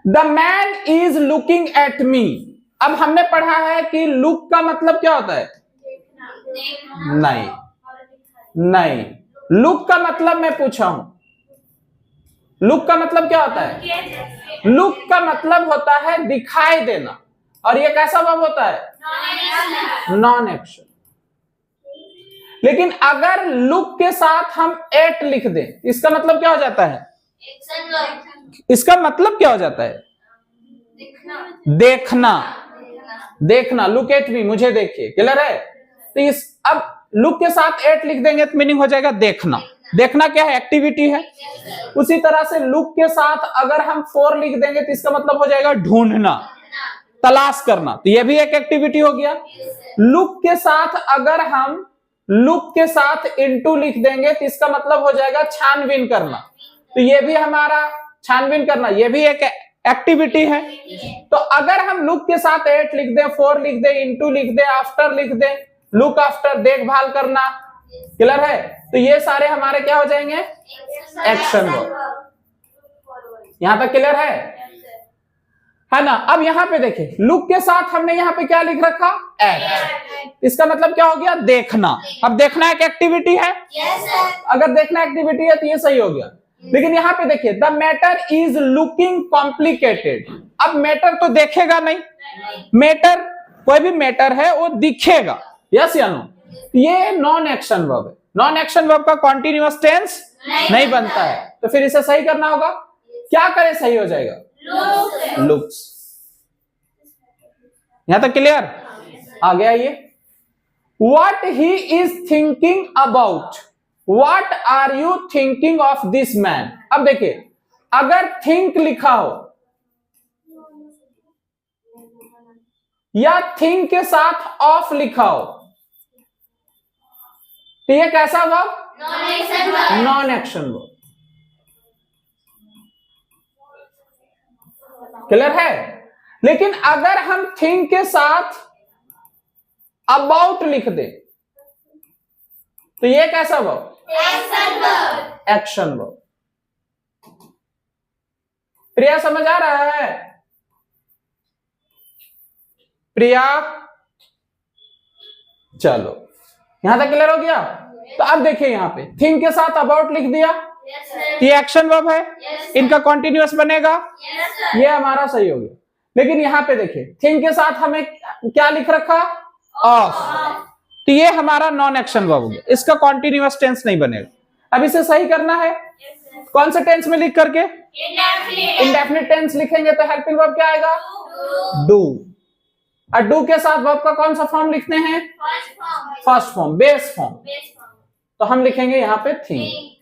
The man is looking at me. अब हमने पढ़ा है कि लुक का मतलब क्या होता है? नहीं नहीं, लुक का मतलब मैं पूछा हूं, लुक का मतलब क्या होता है? लुक का मतलब होता है दिखाई देना, और ये कैसा वर्ब होता है? Non action. लेकिन अगर लुक के साथ हम एट लिख दें, इसका मतलब क्या हो जाता है? इसका मतलब क्या हो जाता है? देखना। देखना, लुक एट मी, मुझे देखिए, क्लियर है? तो इस अब लुक के साथ एट लिख देंगे तो मीनिंग हो जाएगा देखना। देखना क्या है? एक्टिविटी है। उसी तरह से लुक के साथ अगर हम फोर लिख देंगे तो इसका मतलब हो जाएगा ढूंढना, तलाश करना, तो यह भी एक एक्टिविटी हो गया। लुक के साथ अगर हम लुक के साथ इनटू लिख देंगे तो इसका मतलब हो जाएगा छानबीन करना, तो यह भी हमारा छानबीन करना, यह भी एक एक्टिविटी है। तो अगर हम लुक के साथ एट लिख दें, फोर लिख दें, इनटू लिख दें, आफ्टर लिख दें, लुक आफ्टर देखभाल करना, क्लियर है? तो ये सारे हमारे क्या हो जाएंगे? Action verb. यहां तक क्लियर है ना? अब यहां पे देखिए, लुक के साथ हमने यहां पे क्या लिख रखा? एट। इसका मतलब क्या हो गया? देखना। अब देखना एक एक्टिविटी है, अगर देखना एक्टिविटी है तो ये सही हो गया। लेकिन यहां पे देखिए, the matter is looking complicated. अब मैटर तो देखेगा नहीं, मैटर कोई भी मैटर है वो दिखेगा, यस या नो? ये नॉन एक्शन वर्ब है। नॉन एक्शन वर्ब का कॉन्टिन्यूअस टेंस नहीं बनता है, तो फिर इसे सही करना होगा। क्या करे सही हो जाएगा? लुक्स। यहां तक क्लियर? आ गया ये। What he is thinking about, what are you thinking of this man? अब देखिए, अगर think लिखा हो या think के साथ of लिखा हो तो ये कैसा verb? Non action verb. Clear है? लेकिन अगर हम think के साथ अबाउट लिख दे तो ये कैसा वर्ब? Action verb. प्रिया समझ आ रहा है? प्रिया, चलो यहां तक क्लियर हो गया? तो अब देखिए, यहां पे थिंक के साथ अबाउट लिख दिया, ये एक्शन वर्ब है, इनका कॉन्टिन्यूअस बनेगा, ये हमारा सही हो गया। लेकिन यहां पे देखिए, थिंक के साथ हमें क्या लिख रखा? ऑफ, तो ये हमारा नॉन एक्शन वर्ब हो गया, इसका कॉन्टिन्यूअस टेंस नहीं बनेगा। अब इसे सही करना है, कौन से टेंस में लिख करके? इंडेफिनिट टेंस लिखेंगे तो हेल्पिंग वर्ब क्या आएगा? डू। और डू के साथ वर्ब का कौन सा फॉर्म लिखते हैं? First form, base form. तो हम लिखेंगे यहां पे थिंक।